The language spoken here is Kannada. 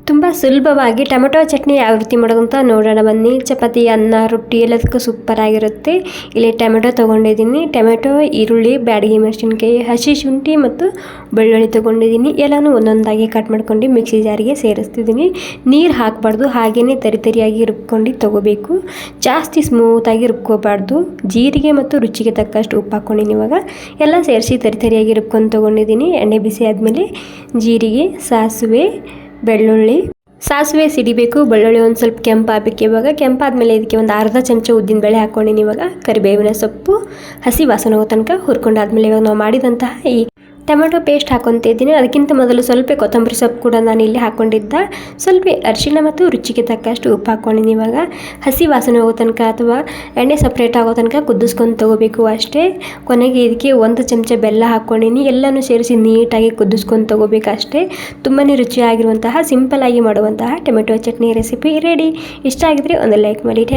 ತುಂಬ ಸುಲಭವಾಗಿ ಟೊಮೆಟೊ ಚಟ್ನಿ ಯಾವ ರೀತಿ ಮಾಡೋದು ಅಂತ ನೋಡೋಣ ಬನ್ನಿ. ಚಪಾತಿ, ಅನ್ನ, ರೊಟ್ಟಿ ಎಲ್ಲದಕ್ಕೂ ಸೂಪರ್ ಆಗಿರುತ್ತೆ. ಇಲ್ಲಿ ಟೊಮೆಟೊ ತೊಗೊಂಡಿದ್ದೀನಿ. ಟೊಮೆಟೊ, ಈರುಳ್ಳಿ, ಬ್ಯಾಡಗಿ ಮೆಣಸಿನ್ಕಾಯಿ, ಹಸಿ ಶುಂಠಿ ಮತ್ತು ಬೆಳ್ಳುಳ್ಳಿ ತೊಗೊಂಡಿದ್ದೀನಿ. ಎಲ್ಲನೂ ಒಂದೊಂದಾಗಿ ಕಟ್ ಮಾಡ್ಕೊಂಡು ಮಿಕ್ಸಿ ಜಾರಿಗೆ ಸೇರಿಸ್ತಿದ್ದೀನಿ. ನೀರು ಹಾಕಬಾರ್ದು, ಹಾಗೆಯೇ ತರಿಯಾಗಿ ರುಬ್ಕೊಂಡು ತೊಗೋಬೇಕು. ಜಾಸ್ತಿ ಸ್ಮೂತಾಗಿ ರುಬ್ಕೋಬಾರ್ದು. ಜೀರಿಗೆ ಮತ್ತು ರುಚಿಗೆ ತಕ್ಕಷ್ಟು ಉಪ್ಪು ಹಾಕ್ಕೊಂಡಿನಿ. ಇವಾಗ ಎಲ್ಲ ಸೇರಿಸಿ ತರಿಯಾಗಿ ರುಬ್ಕೊಂಡು ತೊಗೊಂಡಿದ್ದೀನಿ. ಎಣ್ಣೆ ಬಿಸಿ ಆದಮೇಲೆ ಜೀರಿಗೆ, ಸಾಸಿವೆ, ಬೆಳ್ಳುಳ್ಳಿ, ಸಾಸಿವೆ ಸಿಡಿಬೇಕು, ಬೆಳ್ಳುಳ್ಳಿ ಒಂದು ಸ್ವಲ್ಪ ಕೆಂಪಾಗಬೇಕು. ಇವಾಗ ಕೆಂಪಾದ್ಮೇಲೆ ಇದಕ್ಕೆ ಒಂದು ಅರ್ಧ ಚಮಚ ಉದ್ದಿನಬೇಳೆ ಹಾಕ್ಕೊಂಡಿನಿ. ಇವಾಗ ಕರಿಬೇವಿನ ಸೊಪ್ಪು ಹಸಿ ವಾಸನೆ ಹೋಗೋ ತನಕ ಹುರ್ಕೊಂಡಾದ್ಮೇಲೆ ಇವಾಗ ನಾವು ಮಾಡಿದಂತಹ ಈ ಟೊಮೆಟೊ ಪೇಸ್ಟ್ ಹಾಕ್ಕೊತ ಇದ್ದೀನಿ. ಅದಕ್ಕಿಂತ ಮೊದಲು ಸ್ವಲ್ಪ ಕೊತ್ತಂಬರಿ ಸೊಪ್ಪು ಕೂಡ ನಾನು ಇಲ್ಲಿ ಹಾಕ್ಕೊಂಡಿದ್ದ. ಸ್ವಲ್ಪ ಅರಿಶಿಣ ಮತ್ತು ರುಚಿಗೆ ತಕ್ಕಷ್ಟು ಉಪ್ಪು ಹಾಕ್ಕೊಂಡಿನಿ. ಇವಾಗ ಹಸಿ ವಾಸನೆ ಹೋಗೋ ತನಕ ಅಥವಾ ಎಣ್ಣೆ ಸಪ್ರೇಟ್ ಆಗೋ ತನಕ ಕುದಿಸ್ಕೊಂಡು ತೊಗೋಬೇಕು ಅಷ್ಟೇ. ಕೊನೆಗೆ ಇದಕ್ಕೆ ಒಂದು ಚಮಚ ಬೆಲ್ಲ ಹಾಕ್ಕೊಂಡಿನಿ. ಎಲ್ಲನೂ ಸೇರಿಸಿ ನೀಟಾಗಿ ಕುದಿಸ್ಕೊಂಡು ತೊಗೋಬೇಕು ಅಷ್ಟೇ. ತುಂಬಾ ರುಚಿಯಾಗಿರುವಂತಹ ಸಿಂಪಲ್ಲಾಗಿ ಮಾಡುವಂತಹ ಟೊಮೆಟೊ ಚಟ್ನಿ ರೆಸಿಪಿ ರೆಡಿ. ಇಷ್ಟ ಆಗಿದ್ರೆ ಒಂದು ಲೈಕ್ ಮಾಡಿ.